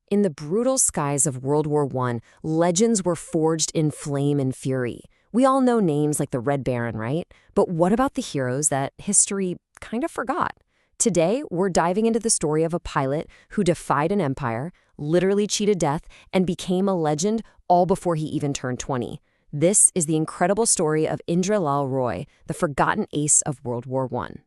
In the brutal skies of World War I, legends were forged in flame and fury. We all know names like the Red Baron, right? But what about the heroes that history kind of forgot? Today, we're diving into the story of a pilot who defied an empire, literally cheated death, and became a legend all before he even turned 20. This is the incredible story of Indra Lal Roy, the forgotten ace of World War I.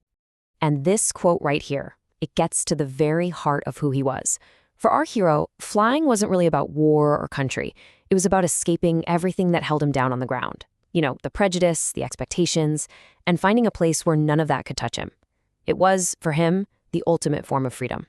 And this quote right here, it gets to the very heart of who he was. For our hero, flying wasn't really about war or country. It was about escaping everything that held him down on the ground. You know, the prejudice, the expectations, and finding a place where none of that could touch him. It was, for him, the ultimate form of freedom.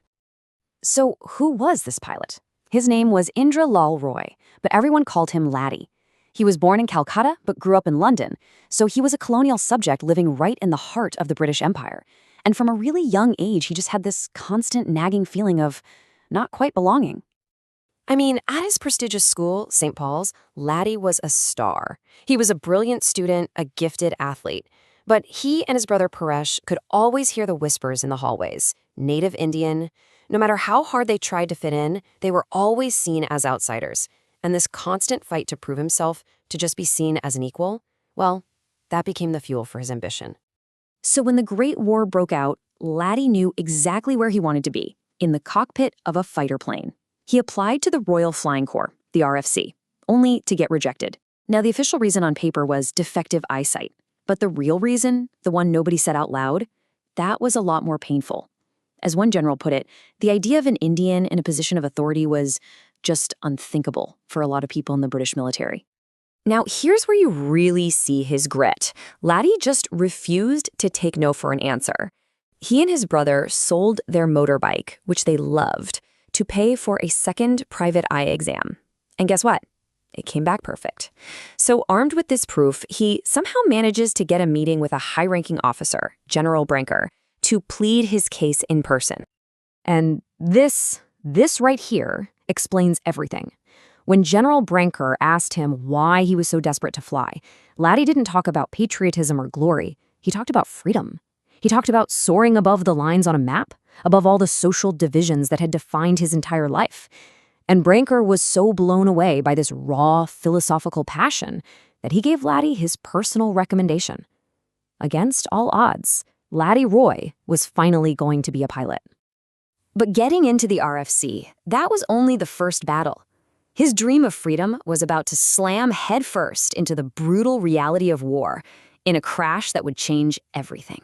So who was this pilot? His name was Indra Lal Roy, but everyone called him Laddie. He was born in Calcutta but grew up in London, so he was a colonial subject living right in the heart of the British Empire. And from a really young age, he just had this constant nagging feeling of not quite belonging. I mean, at his prestigious school, St. Paul's, Laddie was a star. He was a brilliant student, a gifted athlete. But he and his brother Paresh could always hear the whispers in the hallways. Native Indian. No matter how hard they tried to fit in, they were always seen as outsiders. And this constant fight to prove himself, to just be seen as an equal, well, that became the fuel for his ambition. So when the Great War broke out, Laddie knew exactly where he wanted to be, in the cockpit of a fighter plane. He applied to the Royal Flying Corps, the RFC, only to get rejected. Now, the official reason on paper was defective eyesight. But the real reason, the one nobody said out loud, that was a lot more painful. As one general put it, the idea of an Indian in a position of authority was just unthinkable for a lot of people in the British military. Now, here's where you really see his grit. Laddie just refused to take no for an answer. He and his brother sold their motorbike, which they loved, to pay for a second private eye exam. And guess what? It came back perfect. So armed with this proof, he somehow manages to get a meeting with a high-ranking officer, General Branker, to plead his case in person. And this right here explains everything. When General Branker asked him why he was so desperate to fly, Laddie didn't talk about patriotism or glory. He talked about freedom. He talked about soaring above the lines on a map, above all the social divisions that had defined his entire life. And Branker was so blown away by this raw, philosophical passion that he gave Laddie his personal recommendation. Against all odds, Laddie Roy was finally going to be a pilot. But getting into the RFC, that was only the first battle. His dream of freedom was about to slam headfirst into the brutal reality of war in a crash that would change everything.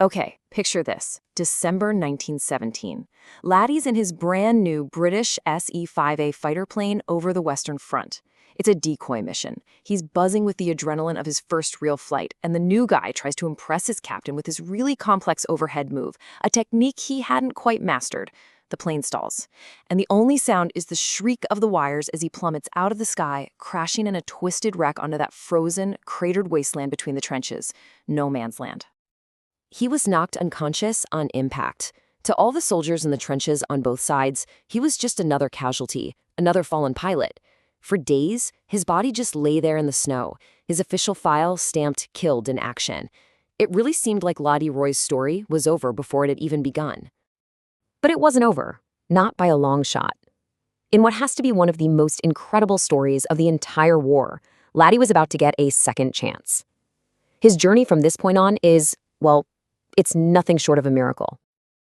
Okay, picture this. December 1917. Laddie's in his brand new British SE-5A fighter plane over the Western Front. It's a decoy mission. He's buzzing with the adrenaline of his first real flight, and the new guy tries to impress his captain with his really complex overhead move, a technique he hadn't quite mastered. The plane stalls, and the only sound is the shriek of the wires as he plummets out of the sky, crashing in a twisted wreck onto that frozen, cratered wasteland between the trenches. No man's land. He was knocked unconscious on impact. To all the soldiers in the trenches on both sides, he was just another casualty, another fallen pilot. For days, his body just lay there in the snow, his official file stamped killed in action. It really seemed like Laddie Roy's story was over before it had even begun. But it wasn't over, not by a long shot. In what has to be one of the most incredible stories of the entire war, Laddie was about to get a second chance. His journey from this point on is, well, it's nothing short of a miracle.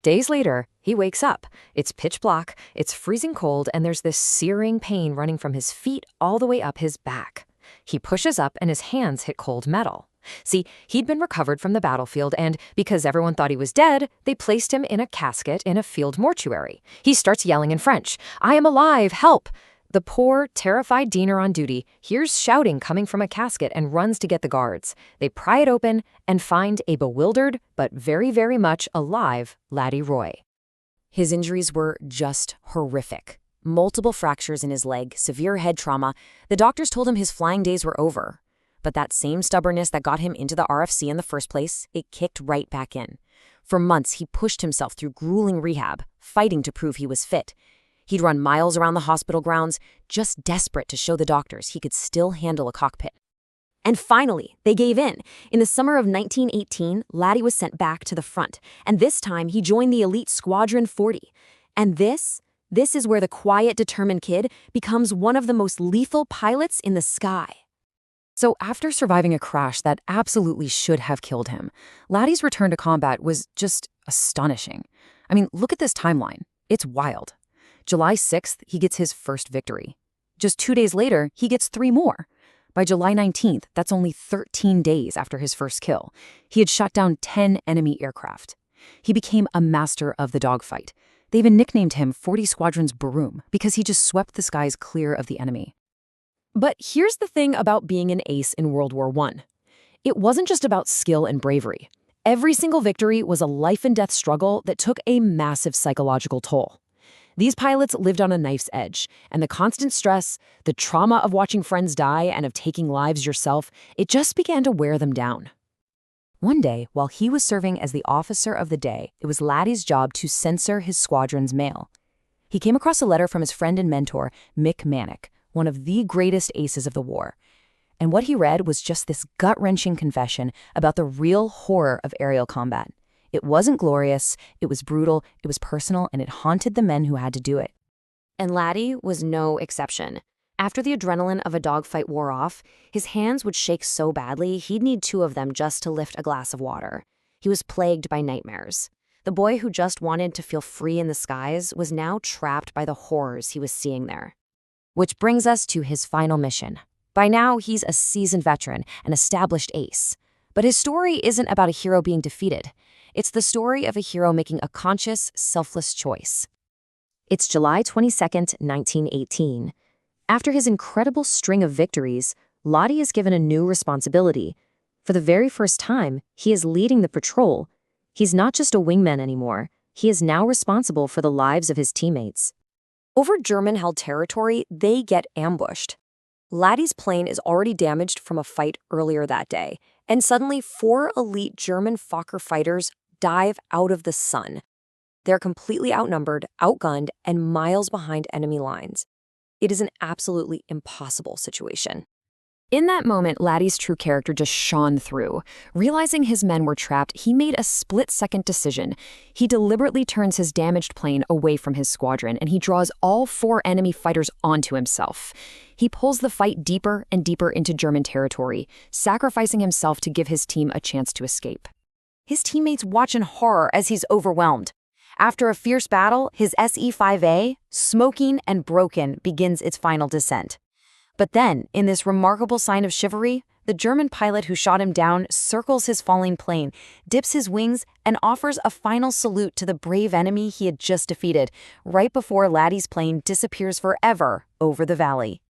Days later, he wakes up. It's pitch black, it's freezing cold, and there's this searing pain running from his feet all the way up his back. He pushes up and his hands hit cold metal. See, he'd been recovered from the battlefield, and because everyone thought he was dead, they placed him in a casket in a field mortuary. He starts yelling in French, "I am alive, help!" The poor, terrified diener on duty hears shouting coming from a casket and runs to get the guards. They pry it open and find a bewildered, but very, very much alive Laddie Roy. His injuries were just horrific. Multiple fractures in his leg, severe head trauma. The doctors told him his flying days were over. But that same stubbornness that got him into the RFC in the first place, it kicked right back in. For months, he pushed himself through grueling rehab, fighting to prove he was fit. He'd run miles around the hospital grounds, just desperate to show the doctors he could still handle a cockpit. And finally, they gave in. In the summer of 1918, Laddie was sent back to the front, and this time he joined the elite Squadron 40. And this This is where the quiet, determined kid becomes one of the most lethal pilots in the sky. So after surviving a crash that absolutely should have killed him, Laddie's return to combat was just astonishing. I mean, look at this timeline. It's wild. July 6th, he gets his first victory. Just 2 days later, he gets 3 more. By July 19th, that's only 13 days after his first kill, he had shot down 10 enemy aircraft. He became a master of the dogfight. They even nicknamed him 40 Squadron's Broom because he just swept the skies clear of the enemy. But here's the thing about being an ace in World War I. It wasn't just about skill and bravery. Every single victory was a life-and-death struggle that took a massive psychological toll. These pilots lived on a knife's edge, and the constant stress, the trauma of watching friends die and of taking lives yourself, it just began to wear them down. One day, while he was serving as the officer of the day, it was Laddie's job to censor his squadron's mail. He came across a letter from his friend and mentor, Mick Manick, one of the greatest aces of the war. And what he read was just this gut-wrenching confession about the real horror of aerial combat. It wasn't glorious, it was brutal, it was personal, and it haunted the men who had to do it. And Laddie was no exception. After the adrenaline of a dogfight wore off, his hands would shake so badly he'd need 2 of them just to lift a glass of water. He was plagued by nightmares. The boy who just wanted to feel free in the skies was now trapped by the horrors he was seeing there. Which brings us to his final mission. By now, he's a seasoned veteran, an established ace. But his story isn't about a hero being defeated. It's the story of a hero making a conscious, selfless choice. It's July 22nd, 1918. After his incredible string of victories, Laddie is given a new responsibility. For the very first time, he is leading the patrol. He's not just a wingman anymore. He is now responsible for the lives of his teammates. Over German-held territory, they get ambushed. Laddie's plane is already damaged from a fight earlier that day, and suddenly 4 elite German Fokker fighters dive out of the sun. They're completely outnumbered, outgunned, and miles behind enemy lines. It is an absolutely impossible situation. In that moment, Laddie's true character just shone through. Realizing his men were trapped, he made a split-second decision. He deliberately turns his damaged plane away from his squadron, and he draws all 4 enemy fighters onto himself. He pulls the fight deeper and deeper into German territory, sacrificing himself to give his team a chance to escape. His teammates watch in horror as he's overwhelmed. After a fierce battle, his SE-5A, smoking and broken, begins its final descent. But then, in this remarkable sign of chivalry, the German pilot who shot him down circles his falling plane, dips his wings, and offers a final salute to the brave enemy he had just defeated, right before Laddie's plane disappears forever over the valley.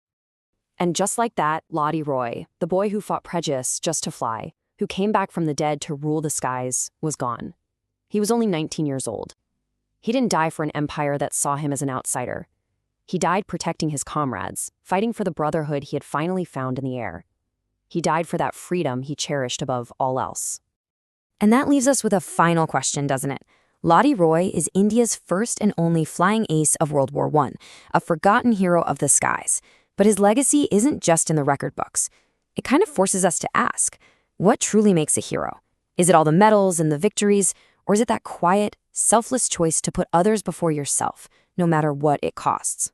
And just like that, Laddie Roy, the boy who fought prejudice just to fly, who came back from the dead to rule the skies, was gone. He was only 19 years old. He didn't die for an empire that saw him as an outsider. He died protecting his comrades, fighting for the brotherhood he had finally found in the air. He died for that freedom he cherished above all else. And that leaves us with a final question, doesn't it? Laddie Roy is India's first and only flying ace of World War I, a forgotten hero of the skies. But his legacy isn't just in the record books. It kind of forces us to ask, what truly makes a hero? Is it all the medals and the victories, or is it that quiet, selfless choice to put others before yourself, no matter what it costs?